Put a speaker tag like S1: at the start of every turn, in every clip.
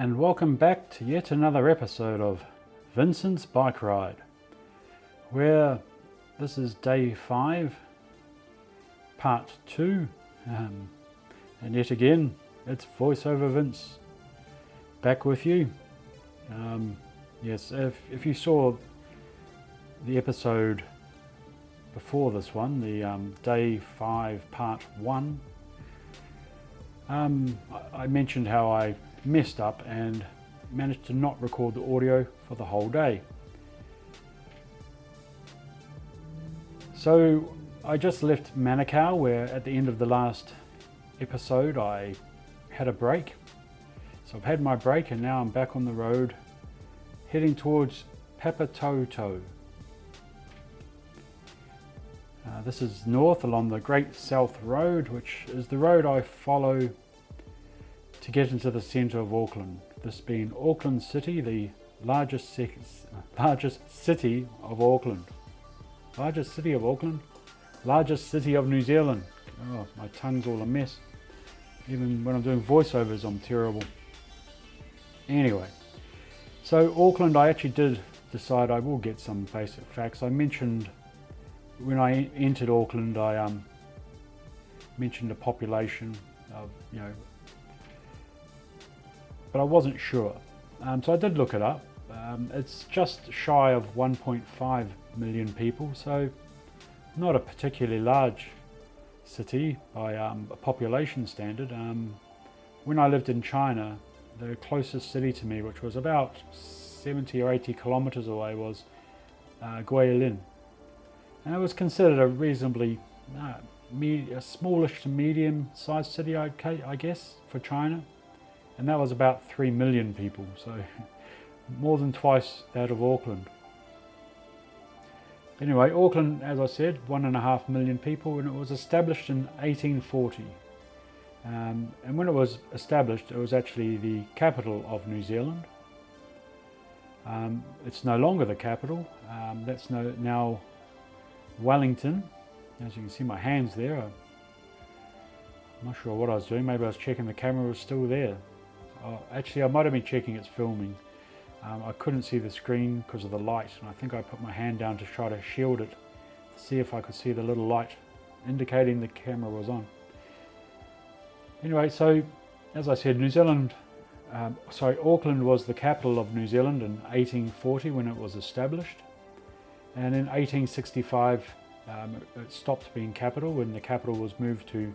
S1: and welcome back to yet another episode of Vincent's Bike Ride, where this is day 5, part 2, and yet again it's voiceover Vince back with you. Yes, if you saw the episode before this one, the day 5 part 1, I mentioned how I messed up and managed to not record the audio for the whole day. So I just left Manukau, where at the end of the last episode I had a break. So I've had my break and now I'm back on the road heading towards Papatoetoe. This is north along the Great South Road, which is the road I follow to get into the centre of Auckland. This being Auckland City, the largest city of Auckland. Largest city of Auckland? Largest city of New Zealand. Oh, my tongue's all a mess. Even when I'm doing voiceovers, I'm terrible. Anyway, so Auckland, I actually did decide I will get some basic facts. I mentioned when I entered Auckland, I mentioned a population of, but I wasn't sure. So I did look it up. It's just shy of 1.5 million people, so not a particularly large city by a population standard. When I lived in China, the closest city to me, which was about 70 or 80 kilometers away, was Guilin. And it was considered a reasonably a smallish to medium sized city, I guess, for China. And that was about 3 million people, so more than twice that of Auckland. Anyway, Auckland, as I said, 1.5 million people, and it was established in 1840. And when it was established, it was actually the capital of New Zealand. It's no longer the capital. That's now Wellington. As you can see my hands there. I'm not sure what I was doing. Maybe I was checking the camera was still there. Actually, I might have been checking it's filming. I couldn't see the screen because of the light, and I think I put my hand down to try to shield it to see if I could see the little light indicating the camera was on. Anyway, so as I said, Auckland was the capital of New Zealand in 1840 when it was established, and in 1865 it stopped being capital when the capital was moved to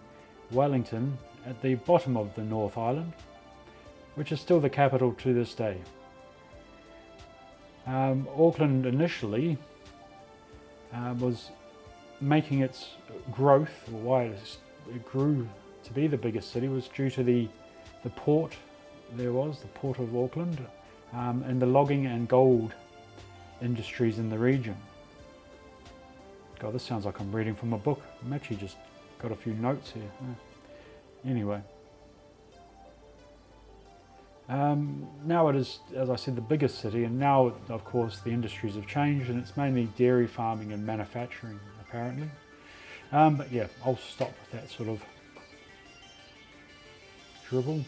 S1: Wellington at the bottom of the North Island, which is still the capital to this day. Auckland initially was making its growth, or why it grew to be the biggest city, was due to the port. The port of Auckland, and the logging and gold industries in the region. God, this sounds like I'm reading from a book. I'm actually just got a few notes here. Anyway. Now it is, as I said, the biggest city, and now, of course, the industries have changed, and it's mainly dairy farming and manufacturing, apparently. But yeah, I'll stop with that sort of drivel.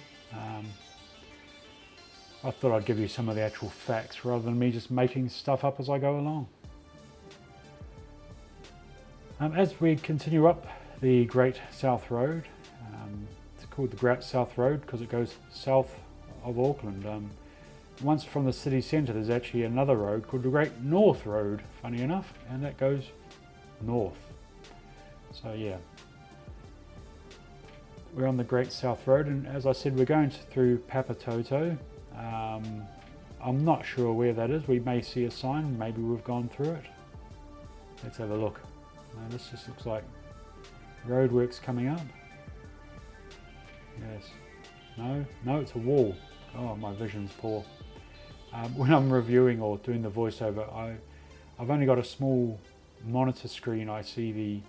S1: I thought I'd give you some of the actual facts rather than me just making stuff up as I go along. As we continue up the Great South Road, it's called the Great South Road because it goes south of Auckland. Once from the city centre, there's actually another road called the Great North Road, funny enough, and that goes north. So yeah, we're on the Great South Road, and as I said, we're going through Papatoetoe. I'm not sure where that is. We may see a sign, maybe we've gone through it. Let's have a look. Now, this just looks like roadworks coming up. Yes. No, it's a wall. Oh, my vision's poor. When I'm reviewing or doing the voiceover, I've only got a small monitor screen I see the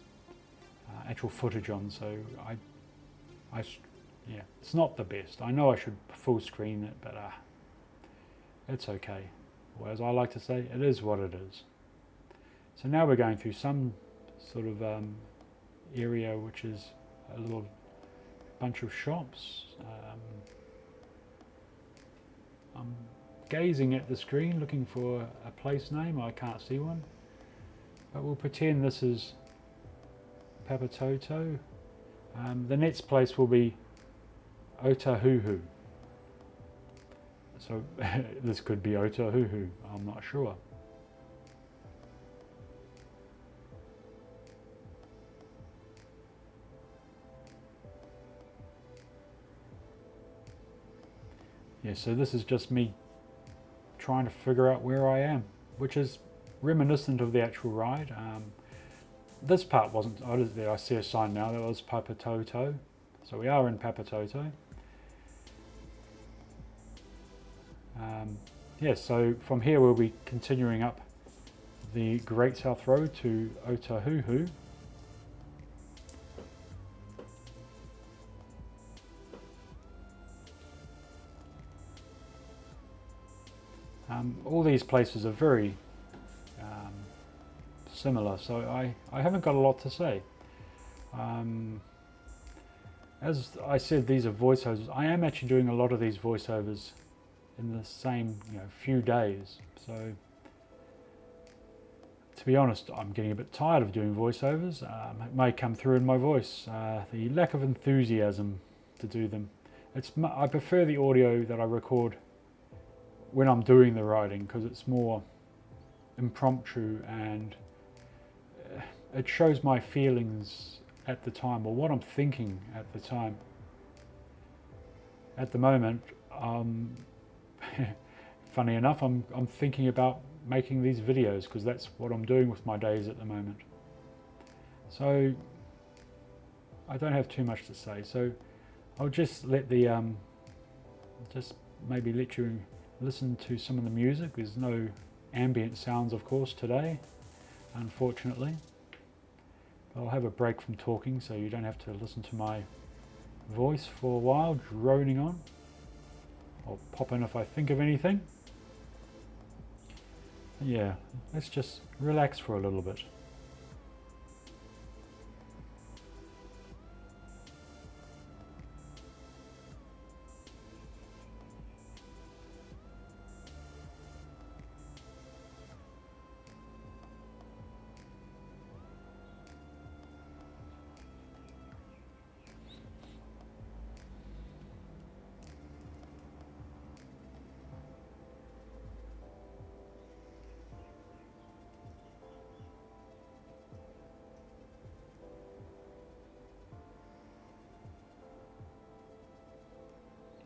S1: actual footage on, so yeah, it's not the best. I know I should full screen it, but it's okay. Or as I like to say, it is what it is. So now we're going through some sort of area which is a little bunch of shops. I'm gazing at the screen looking for a place name. I can't see one. But we'll pretend this is Papatoetoe. The next place will be Otahuhu. So this could be Otahuhu, I'm not sure. Yeah, so this is just me trying to figure out where I am, which is reminiscent of the actual ride. This part wasn't, I see a sign now, that was Papatoetoe. So we are in Papatoetoe. Yeah, so from here we'll be continuing up the Great South Road to Otahuhu. All these places are very similar, so I haven't got a lot to say. As I said, these are voiceovers. I am actually doing a lot of these voiceovers in the same few days, so to be honest, I'm getting a bit tired of doing voiceovers. It may come through in my voice, the lack of enthusiasm to do them. I prefer the audio that I record when I'm doing the writing, because it's more impromptu and it shows my feelings at the time, or what I'm thinking at the time. At the moment, funny enough, I'm thinking about making these videos, because that's what I'm doing with my days at the moment. So I don't have too much to say, so I'll just let the just maybe let you listen to some of the music. There's no ambient sounds, of course, today, unfortunately. I'll have a break from talking so you don't have to listen to my voice for a while droning on. I'll pop in if I think of anything. Yeah, let's just relax for a little bit.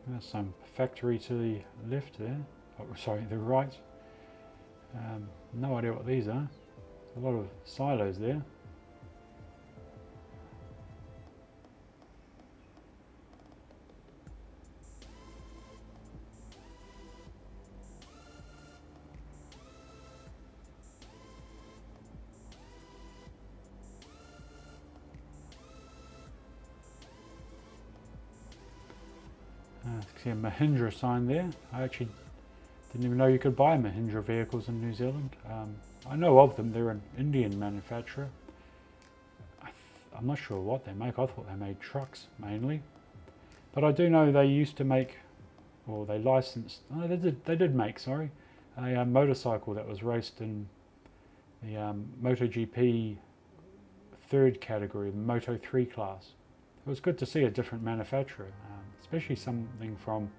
S1: There's some factory to the left there. Oh, sorry, the right. No idea what these are. A lot of silos there. See a Mahindra sign there. I actually didn't even know you could buy Mahindra vehicles in New Zealand. I know of them. They're an Indian manufacturer. I'm not sure what they make. I thought they made trucks mainly, but I do know they used to make, or they licensed. Oh, they did make. Sorry, a motorcycle that was raced in the MotoGP third category, the Moto 3 class. It was good to see a different manufacturer, especially something from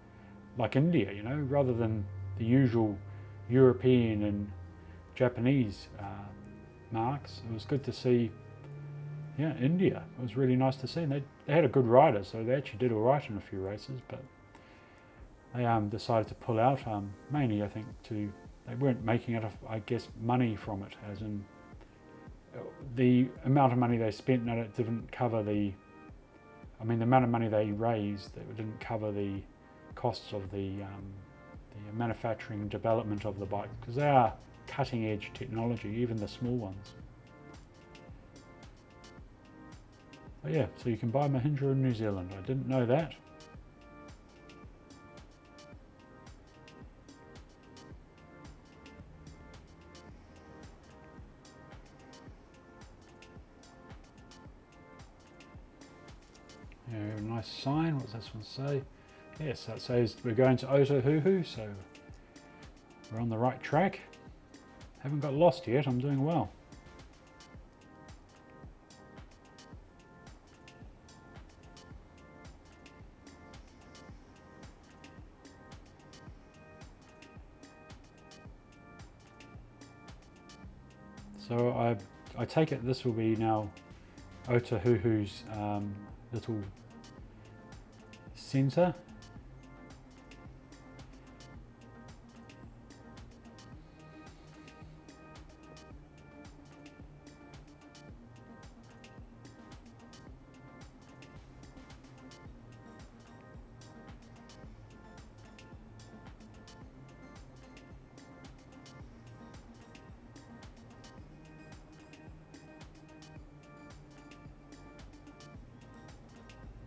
S1: like India, rather than the usual European and Japanese marks. It was good to see, India. It was really nice to see. And they had a good rider, so they actually did all right in a few races, but they decided to pull out, mainly I think they weren't making enough, I guess, money from it, as in the amount of money they spent, it didn't cover the amount of money they raised, it didn't cover the costs of the manufacturing and development of the bike, because they are cutting edge technology, even the small ones. But yeah, so you can buy Mahindra in New Zealand. I didn't know that. Yeah, a nice sign. What's this one say? Yes, that says we're going to Otahuhu, so We're on the right track. Haven't got lost yet, I'm doing well. So I take it this will be now Otahuhu's little centre.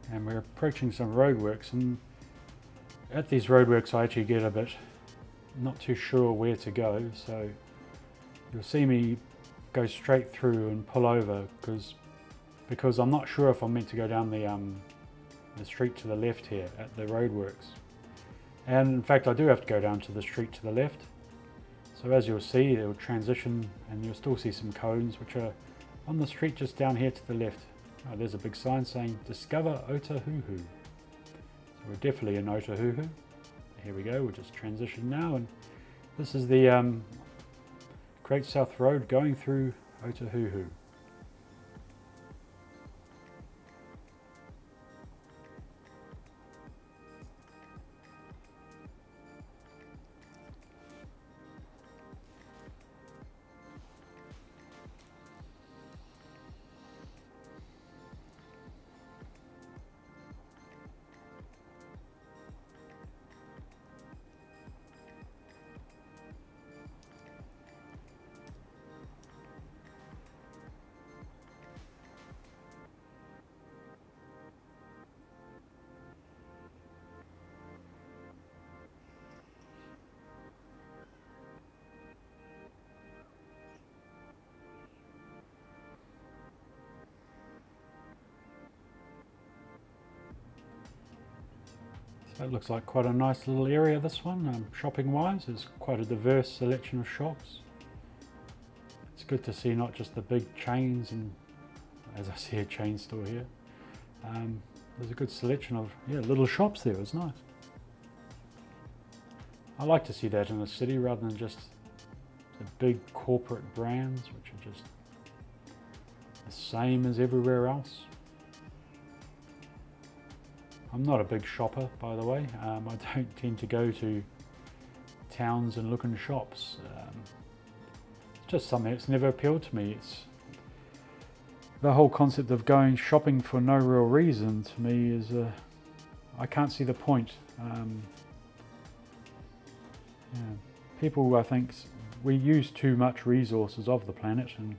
S1: And we're approaching some roadworks, and at these roadworks I actually get a bit not too sure where to go, so you'll see me go straight through and pull over because I'm not sure if I'm meant to go down the street to the left here at the roadworks. And in fact I do have to go down to the street to the left. So as you'll see, it'll transition and you'll still see some cones which are on the street just down here to the left. Oh, there's a big sign saying Discover Otahuhu. So we're definitely in Otahuhu. Here we go, we'll just transition now, and this is the Great South Road going through Otahuhu. So it looks like quite a nice little area, this one, shopping wise. There's quite a diverse selection of shops. It's good to see not just the big chains, and as I see a chain store here, there's a good selection of little shops there. It's nice. I like to see that in a city rather than just the big corporate brands which are just the same as everywhere else. I'm not a big shopper, by the way. I don't tend to go to towns and look in shops. It's just something that's never appealed to me. It's the whole concept of going shopping for no real reason to me is I can't see the point. People, I think, we use too much resources of the planet, and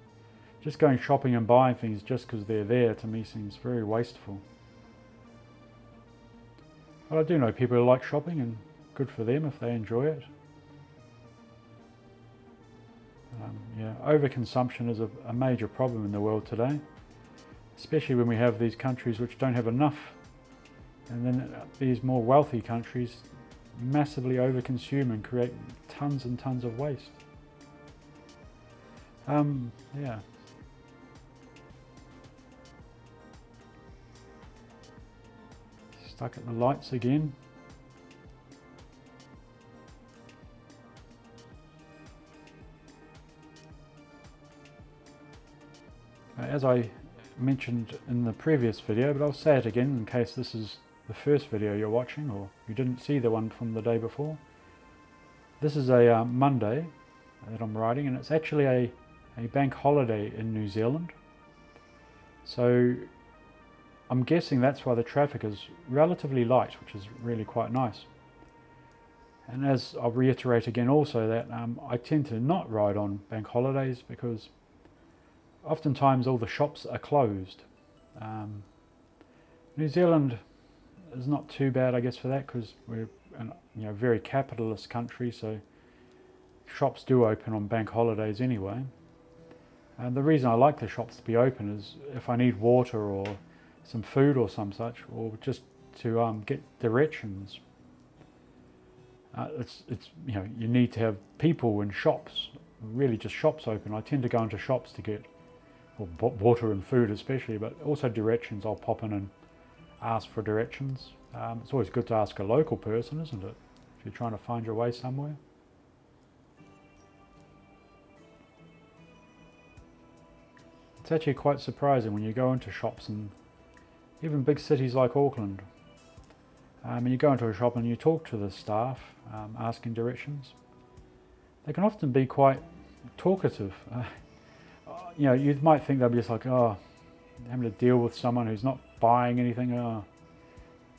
S1: just going shopping and buying things just because they're there to me seems very wasteful. But I do know people who like shopping, and good for them if they enjoy it. Overconsumption is a major problem in the world today, especially when we have these countries which don't have enough, and then these more wealthy countries massively overconsume and create tons and tons of waste. Stuck at the lights again. As I mentioned in the previous video, but I'll say it again in case this is the first video you're watching or you didn't see the one from the day before. This is a Monday that I'm writing, and it's actually a bank holiday in New Zealand. So I'm guessing that's why the traffic is relatively light, which is really quite nice. And as I'll reiterate again also that I tend to not ride on bank holidays because oftentimes all the shops are closed. New Zealand is not too bad, I guess, for that because we're a very capitalist country, so shops do open on bank holidays anyway. And the reason I like the shops to be open is if I need water or some food or some such, or just to get directions. It's you need to have people in shops, really just shops open. I tend to go into shops to get water and food especially, but also directions. I'll pop in and ask for directions. It's always good to ask a local person, isn't it, if you're trying to find your way somewhere. It's actually quite surprising when you go into shops, and even big cities like Auckland, and you go into a shop and you talk to the staff asking directions. They can often be quite talkative. You might think they'll be just like, oh, having to deal with someone who's not buying anything,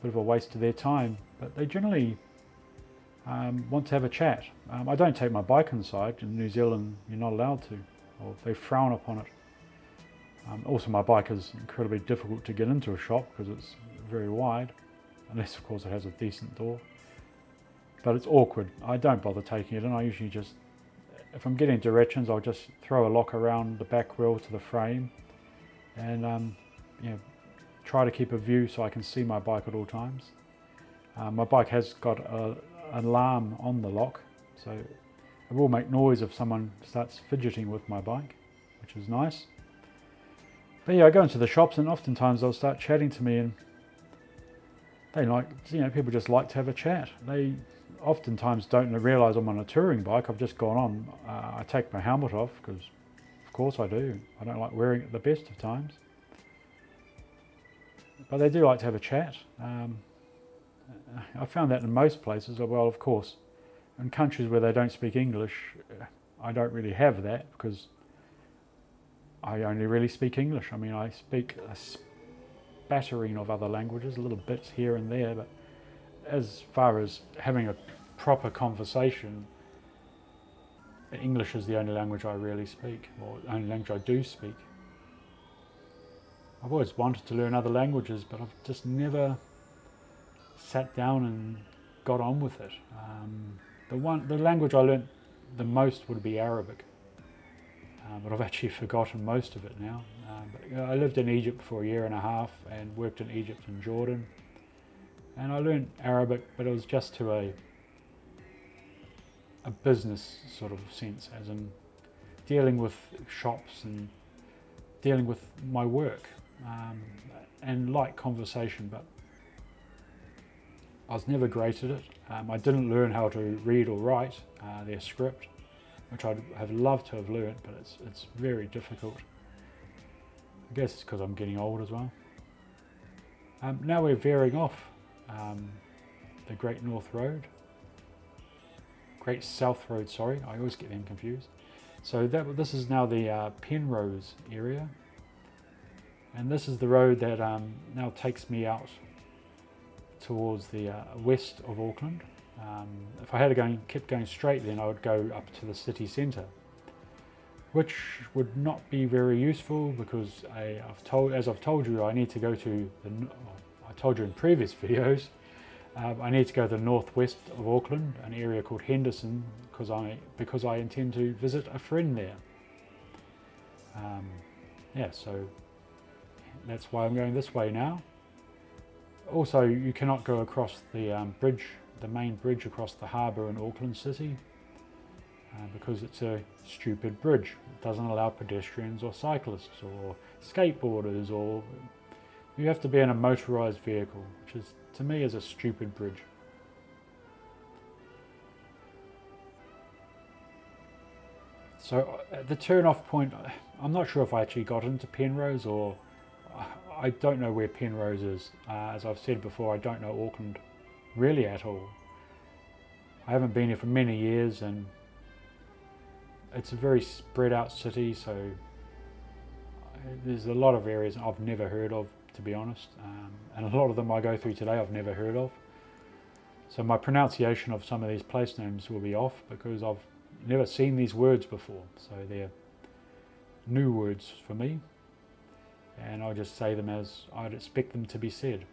S1: bit of a waste of their time. But they generally want to have a chat. I don't take my bike inside. In New Zealand, you're not allowed to, or they frown upon it. Also, my bike is incredibly difficult to get into a shop because it's very wide, unless of course it has a decent door. But it's awkward. I don't bother taking it in. I usually just, if I'm getting directions, I'll just throw a lock around the back wheel to the frame, and try to keep a view so I can see my bike at all times. My bike has got an alarm on the lock, so it will make noise if someone starts fidgeting with my bike, which is nice. But yeah, I go into the shops and oftentimes they'll start chatting to me, and they people just like to have a chat. They oftentimes don't realise I'm on a touring bike. I've just gone on. I take my helmet off because, of course, I do. I don't like wearing it at the best of times. But they do like to have a chat. I found that in most places. Well, of course, in countries where they don't speak English, I don't really have that because I only really speak English. I mean, I speak a spattering of other languages, little bits here and there, but as far as having a proper conversation, English is the only language I really speak, or the only language I do speak. I've always wanted to learn other languages, but I've just never sat down and got on with it. The language I learnt the most would be Arabic. But I've actually forgotten most of it now. But I lived in Egypt for 1.5 years and worked in Egypt and Jordan. And I learned Arabic, but it was just to a business sort of sense, as in dealing with shops and dealing with my work, and light conversation, but I was never great at it. I didn't learn how to read or write their script, which I'd have loved to have learnt, but it's very difficult. I guess it's because I'm getting old as well. Now we're veering off the Great South Road, sorry, I always get them confused. So this is now the Penrose area, and this is the road that now takes me out towards the west of Auckland. If I had kept going straight, then I would go up to the city centre, which would not be very useful because as I've told you, I need to go to I told you in previous videos, I need to go to the northwest of Auckland, an area called Henderson, because I intend to visit a friend there. So that's why I'm going this way now. Also, you cannot go across the bridge, the main bridge across the harbour in Auckland City, because it's a stupid bridge. It doesn't allow pedestrians or cyclists or skateboarders, or you have to be in a motorised vehicle, which is, to me, is a stupid bridge. So at the turn-off point, I'm not sure if I actually got into Penrose, or I don't know where Penrose is. As I've said before, I don't know Auckland really at all. I haven't been here for many years, and it's a very spread out city, so there's a lot of areas I've never heard of, to be honest, and a lot of them I go through today I've never heard of. So my pronunciation of some of these place names will be off because I've never seen these words before, so they're new words for me, and I'll just say them as I'd expect them to be said.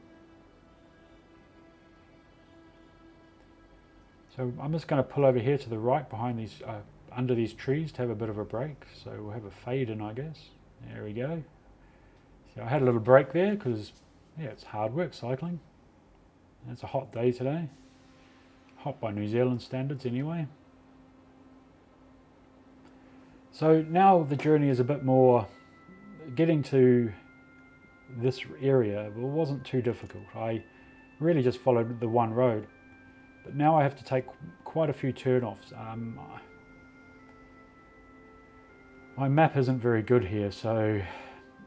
S1: So I'm just going to pull over here to the right behind these, under these trees, to have a bit of a break. So we'll have a fade in, I guess. There we go. So I had a little break there because, yeah, it's hard work cycling. And it's a hot day today. hot by New Zealand standards anyway. So now the journey is a bit more, getting to this area wasn't too difficult. I really just followed the one road, but now I have to take quite a few turn-offs. My map isn't very good here, so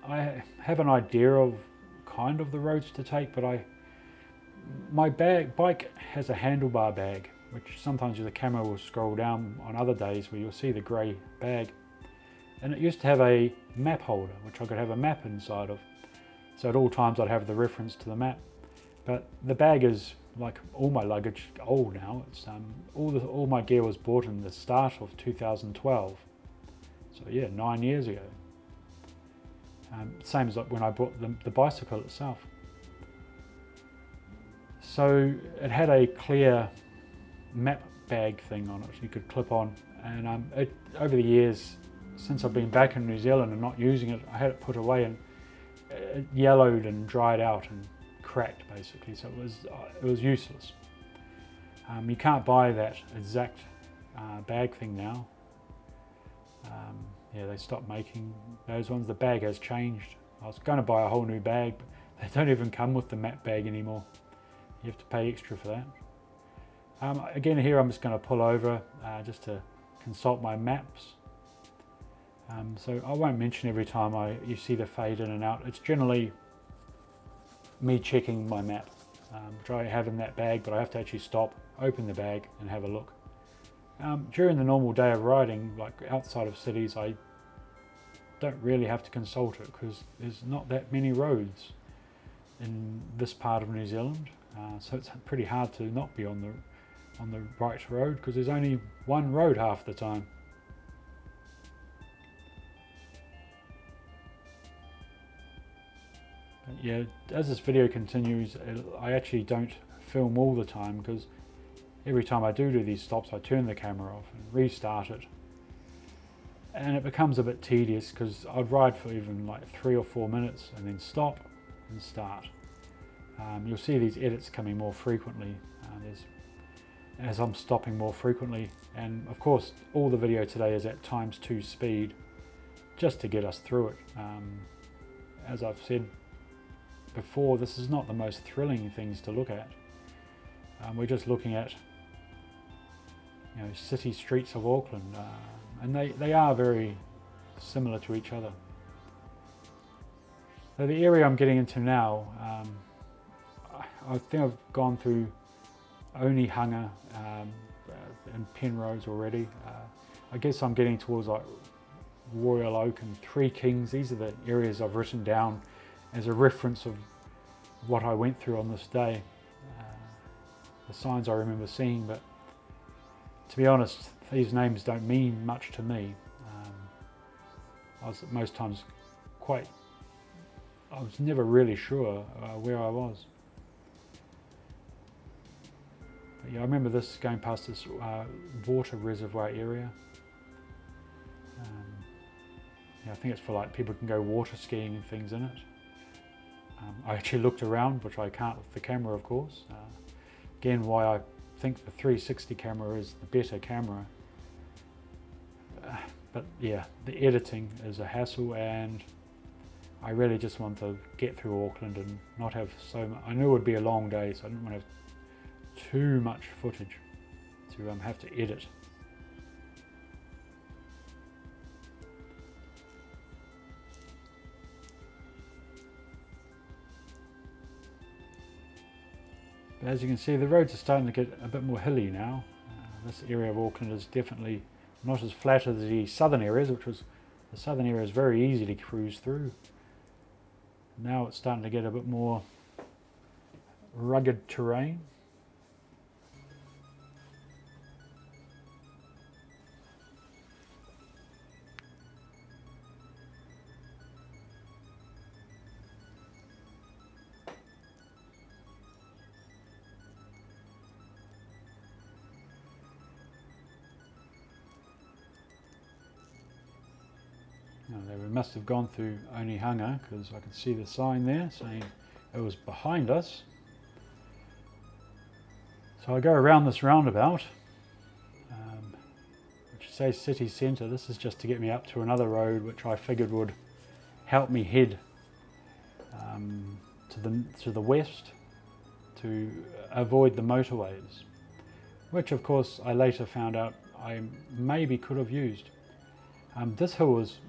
S1: I have an idea of kind of the roads to take, but my bike has a handlebar bag, which sometimes the camera will scroll down on other days where you'll see the grey bag. And it used to have a map holder, which I could have a map inside of. So at all times I'd have the reference to the map. But the bag is, like all my luggage, old now. It's all my gear was bought in the start of 2012. So yeah, 9 years ago. Same as like when I bought the bicycle itself. So it had a clear map bag thing on it you could clip on, and over the years since I've been back in New Zealand and not using it, I had it put away and it yellowed and dried out and cracked basically, so it was useless. You can't buy that exact bag thing now. Yeah, they stopped making those ones. The bag has changed. I was going to buy a whole new bag, but they don't even come with the map bag anymore. You have to pay extra for that. Again, here I'm just going to pull over just to consult my maps. So I won't mention every time you see the fade in and out. It's generally me checking my map, which I have in that bag, but I have to actually stop, open the bag and have a look. During the normal day of riding, like outside of cities, I don't really have to consult it because there's not that many roads in this part of New Zealand. So it's pretty hard to not be on the right road because there's only one road half the time. But yeah, as this video continues, I actually don't film all the time because every time I do these stops, I turn the camera off and restart it. And it becomes a bit tedious because I'd ride for even like 3 or 4 minutes and then stop and start. You'll see these edits coming more frequently as I'm stopping more frequently, and of course all the video today is at ×2 speed just to get us through it. As I've said before, this is not the most thrilling things to look at. We're just looking at city streets of Auckland, and they are very similar to each other. So the area I'm getting into now, I think I've gone through Onehunga and Penrose already. I guess I'm getting towards like Royal Oak and Three Kings. These are the areas I've written down as a reference of what I went through on this day. The signs I remember seeing, but to be honest, these names don't mean much to me. I was most times I was never really sure where I was. But yeah, I remember this going past this water reservoir area. Yeah, I think it's for like people can go water skiing and things in it. I actually looked around, which I can't with the camera, of course. Again, why I think the 360 camera is the better camera. But yeah, the editing is a hassle, and I really just want to get through Auckland and not have so much. I knew it would be a long day, so I didn't want to have too much footage to have to edit. But as you can see, the roads are starting to get a bit more hilly now. This area of Auckland is definitely not as flat as the southern areas, the southern area is very easy to cruise through. Now it's starting to get a bit more rugged terrain. We must have gone through Onehunga because I can see the sign there saying it was behind us. So I go around this roundabout, which says city centre. This is just to get me up to another road which I figured would help me head to the west to avoid the motorways, which of course I later found out I maybe could have used. This hill was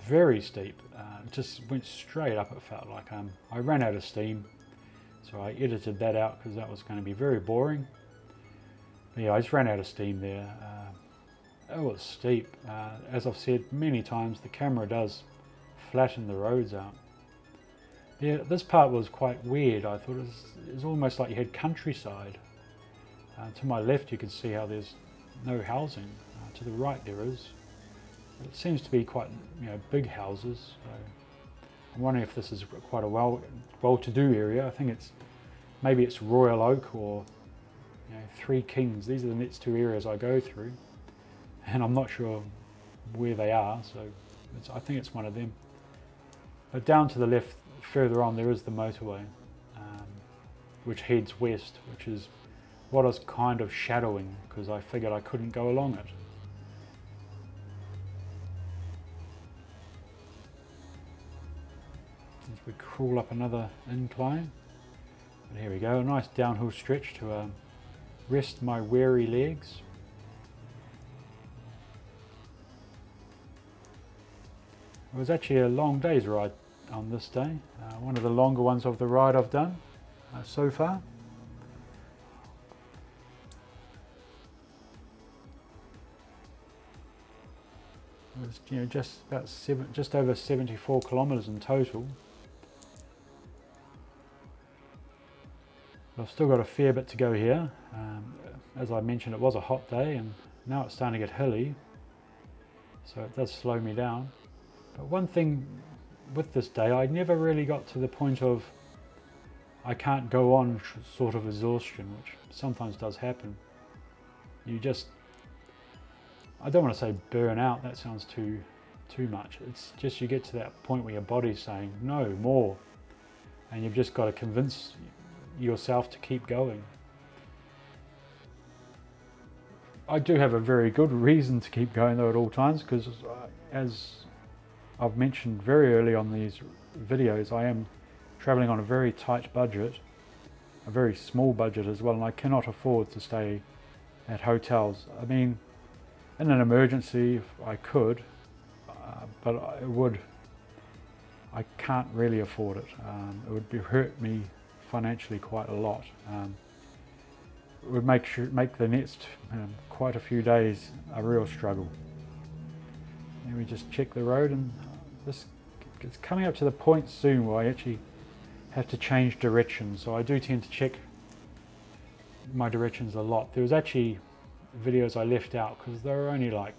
S1: very steep, it just went straight up. It felt like I ran out of steam, so I edited that out because that was going to be very boring. But yeah, I just ran out of steam there. It was steep. As I've said many times, the camera does flatten the roads out. Yeah, this part was quite weird. I thought it was almost like you had countryside. To my left you can see how there's no housing. To the right there is. It seems to be quite big houses. So I'm wondering if this is quite a well-to-do area. I think maybe it's Royal Oak or Three Kings. These are the next two areas I go through, and I'm not sure where they are, so I think it's one of them. But down to the left, further on, there is the motorway, which heads west, which is what I was kind of shadowing because I figured I couldn't go along it. As we crawl up another incline, but here we go, a nice downhill stretch to rest my weary legs. It was actually a long day's ride on this day, one of the longer ones of the ride I've done so far. It was just over 74 kilometres in total. I've still got a fair bit to go here. As I mentioned, it was a hot day and now it's starting to get hilly, so it does slow me down. But one thing with this day, I never really got to the point of I can't go on sort of exhaustion, which sometimes does happen. I don't want to say burn out, that sounds too much. It's just you get to that point where your body's saying no more, and you've just got to convince yourself to keep going. I do have a very good reason to keep going though at all times, because as I've mentioned very early on these videos, I am travelling on a very tight budget, a very small budget as well, and I cannot afford to stay at hotels. I mean, in an emergency if I could, but I can't really afford it. It would hurt me financially quite a lot. It would make the next quite a few days a real struggle. Let me just check the road, and it's coming up to the point soon where I actually have to change direction, so I do tend to check my directions a lot. There was actually videos I left out because they were only like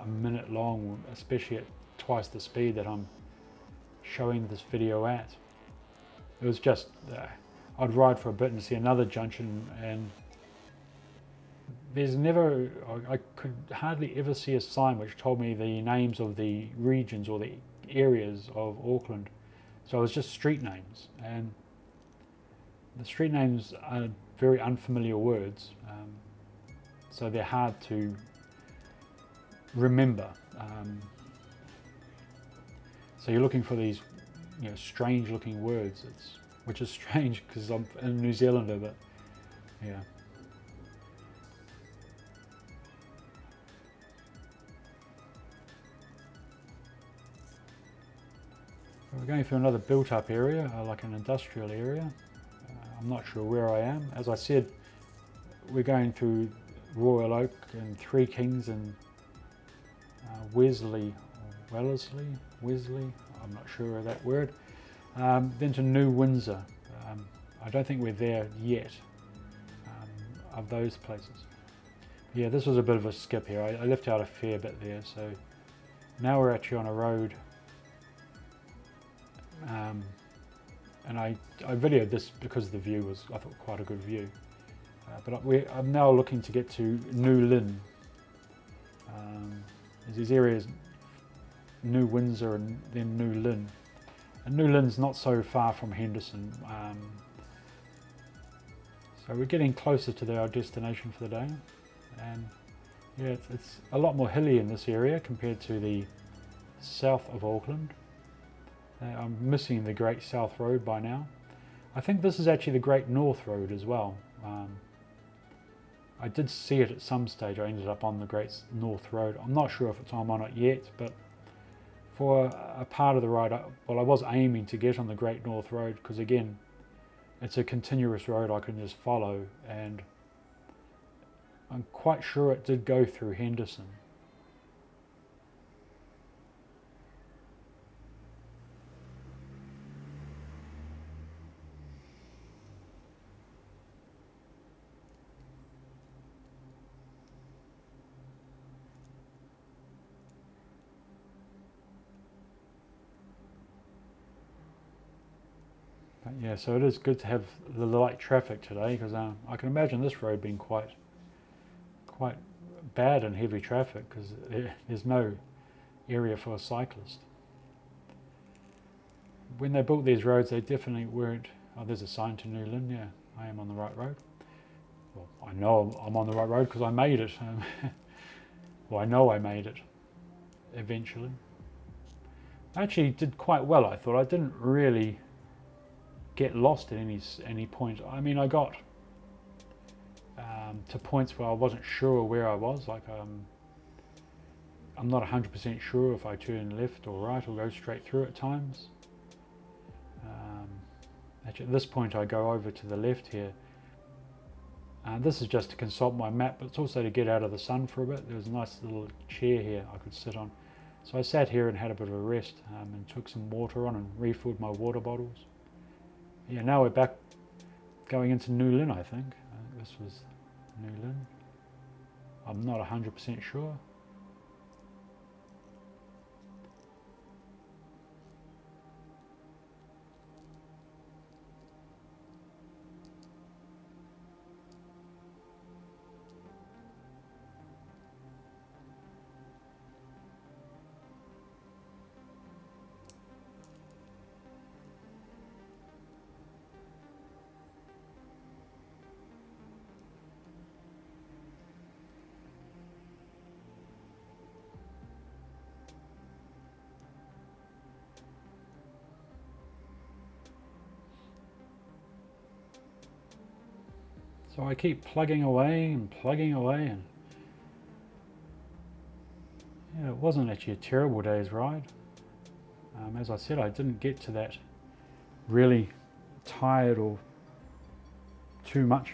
S1: a minute long, especially at twice the speed that I'm showing this video at. It was just I'd ride for a bit and see another junction, and I could hardly ever see a sign which told me the names of the regions or the areas of Auckland. So it was just street names, and the street names are very unfamiliar words, so they're hard to remember. So you're looking for these strange looking words, which is strange because I'm a New Zealander, but yeah. We're going through another built-up area, like an industrial area. I'm not sure where I am. As I said, we're going through Royal Oak and Three Kings and Wellesley, I'm not sure of that word. Then to New Windsor. I don't think we're there yet, of those places. Yeah, this was a bit of a skip here. I left out a fair bit there, so now we're actually on a road. And I videoed this because the view was, I thought, quite a good view. But I'm now looking to get to New Lynn. There's these areas, New Windsor and then New Lynn. And New Lynn's not so far from Henderson. So we're getting closer to our destination for the day, and yeah, it's a lot more hilly in this area compared to the south of Auckland. I'm missing the Great South Road by now. I think this is actually the Great North Road as well. I did see it at some stage. I ended up on the Great North Road. I'm not sure if I'm on it yet, but for a part of the ride, well, I was aiming to get on the Great North Road because, again, it's a continuous road I can just follow, and I'm quite sure it did go through Henderson. But yeah, so it is good to have the light traffic today, because I can imagine this road being quite bad in heavy traffic, because there's no area for a cyclist. When they built these roads, they definitely weren't. Oh, there's a sign to New Lynn. Yeah, I am on the right road. Well, I know I'm on the right road because I made it. Well, I know I made it eventually. I actually did quite well, I thought. I didn't really get lost at any point. I mean, I got to points where I wasn't sure where I was. Like, I'm not 100% sure if I turn left or right or go straight through at times. Actually, at this point, I go over to the left here. This is just to consult my map, but it's also to get out of the sun for a bit. There's a nice little chair here I could sit on. So I sat here and had a bit of a rest, and took some water on and refilled my water bottles. Yeah, now we're back going into New Lynn, I think. This was New Lynn. I'm not 100% sure. So I keep plugging away, and yeah, it wasn't actually a terrible day's ride. As I said, I didn't get to that really tired or too much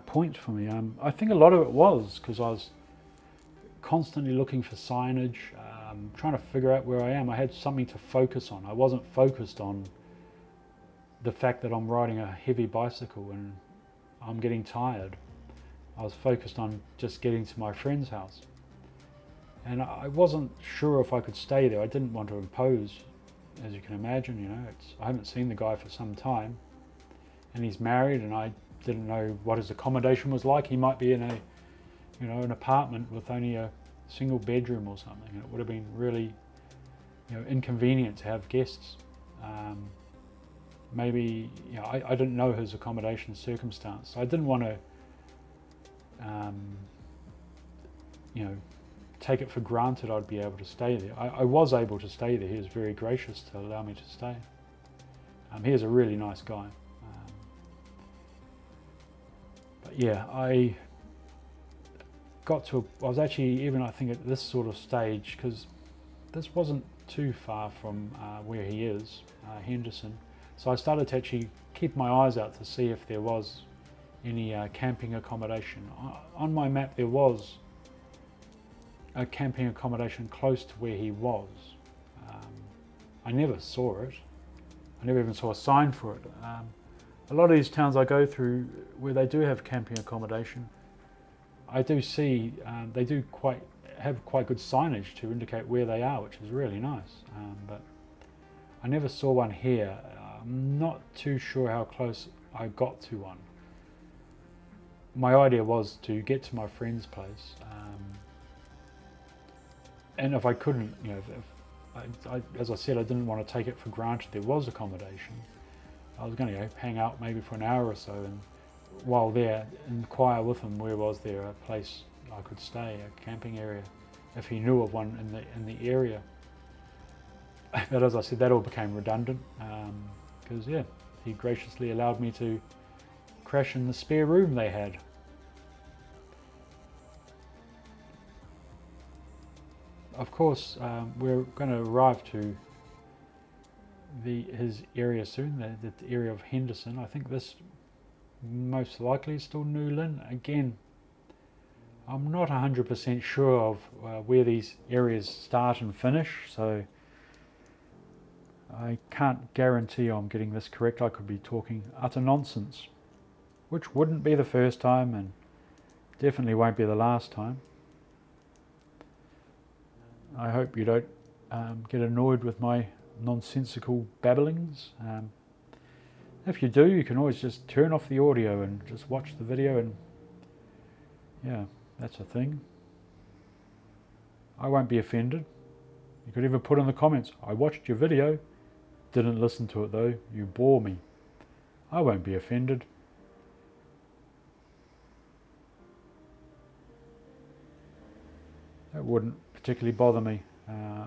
S1: point for me. I think a lot of it was because I was constantly looking for signage, trying to figure out where I am. I had something to focus on. I wasn't focused on the fact that I'm riding a heavy bicycle and I'm getting tired. I was focused on just getting to my friend's house. And I wasn't sure if I could stay there. I didn't want to impose, as you can imagine, you know. I haven't seen the guy for some time, and he's married, and I didn't know what his accommodation was like. He might be in an apartment with only a single bedroom or something, and it would have been really, inconvenient to have guests. Maybe, I didn't know his accommodation circumstance, so I didn't want to, take it for granted I'd be able to stay there. I was able to stay there. He was very gracious to allow me to stay. He is a really nice guy. But yeah, I was actually, even I think at this sort of stage, because this wasn't too far from where he is, Henderson. So I started to actually keep my eyes out to see if there was any camping accommodation. On my map there was a camping accommodation close to where he was. I never saw it. I never even saw a sign for it. A lot of these towns I go through where they do have camping accommodation, I do see they do have quite good signage to indicate where they are, which is really nice. But I never saw one here. I'm not too sure how close I got to one. My idea was to get to my friend's place, and if I couldn't, as I said, I didn't want to take it for granted there was accommodation. I was going to hang out maybe for an hour or so, and while there, inquire with him where was there a place I could stay, a camping area, if he knew of one in the area. But as I said, that all became redundant because yeah, he graciously allowed me to crash in the spare room they had. Of course, we're going to arrive to his area soon, the area of Henderson. I think this most likely is still New Lynn. Again, I'm not 100% sure of where these areas start and finish, so I can't guarantee I'm getting this correct. I could be talking utter nonsense, which wouldn't be the first time and definitely won't be the last time. I hope you don't get annoyed with my nonsensical babblings. If you do, you can always just turn off the audio and just watch the video, and yeah, that's a thing. I won't be offended. You could even put in the comments, I watched your video, didn't listen to it though, you bore me. I won't be offended. That wouldn't particularly bother me.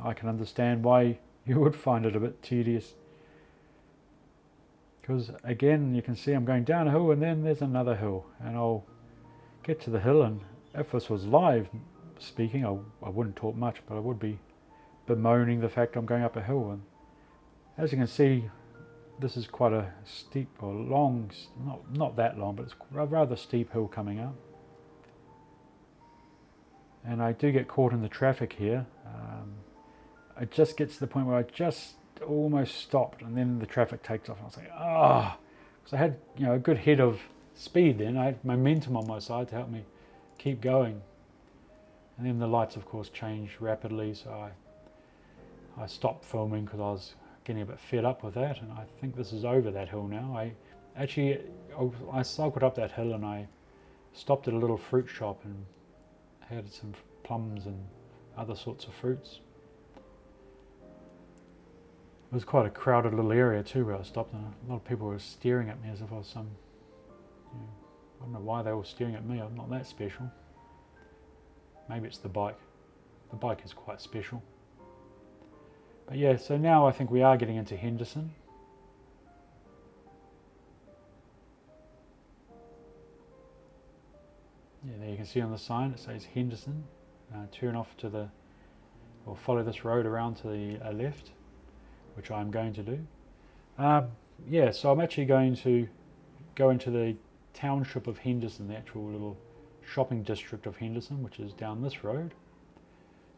S1: I can understand why you would find it a bit tedious. Because again, you can see I'm going down a hill and then there's another hill, and I'll get to the hill, and if this was live speaking, I wouldn't talk much, but I would be bemoaning the fact I'm going up a hill. And as you can see, this is quite a steep or long, not that long, but it's a rather steep hill coming up. And I do get caught in the traffic here. It just gets to the point where I just almost stopped, and then the traffic takes off, and I was like, because I had a good head of speed then. I had momentum on my side to help me keep going. And then the lights, of course, changed rapidly, so I stopped filming because I was getting a bit fed up with that, and I think this is over that hill now. I cycled up that hill and I stopped at a little fruit shop and had some plums and other sorts of fruits. It was quite a crowded little area too where I stopped, and a lot of people were staring at me as if I was some, I don't know why they were staring at me, I'm not that special. Maybe it's the bike. The bike is quite special. But yeah, so now I think we are getting into Henderson. Yeah, there you can see on the sign it says Henderson. Turn off to the, or follow this road around to the left, which I'm going to do. Yeah, so I'm actually going to go into the township of Henderson, the actual little shopping district of Henderson, which is down this road.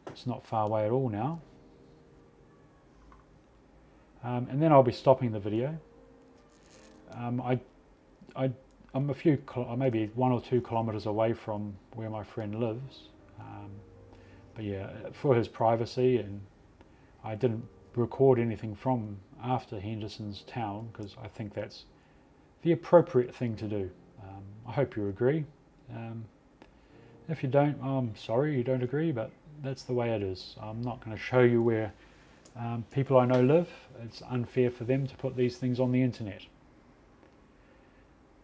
S1: It's not far away at all now. And then I'll be stopping the video. I'm a few, maybe 1 or 2 kilometres away from where my friend lives. But yeah, for his privacy, and I didn't record anything from after Henderson's town because I think that's the appropriate thing to do. I hope you agree. If you don't, I'm sorry you don't agree, but that's the way it is. I'm not going to show you where people I know live. It's unfair for them to put these things on the internet.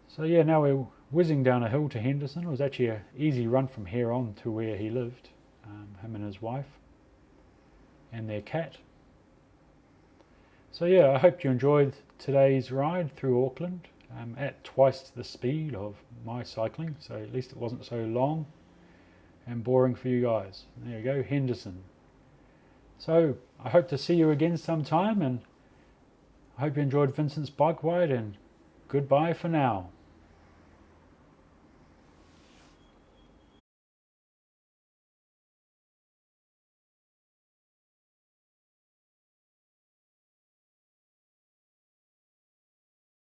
S1: So yeah, now we're whizzing down a hill to Henderson. It was actually an easy run from here on to where he lived, him and his wife and their cat. So yeah, I hope you enjoyed today's ride through Auckland at twice the speed of my cycling, so at least it wasn't so long and boring for you guys. There you go, Henderson. So I hope to see you again sometime, and I hope you enjoyed Vincent's bike ride, and goodbye for now.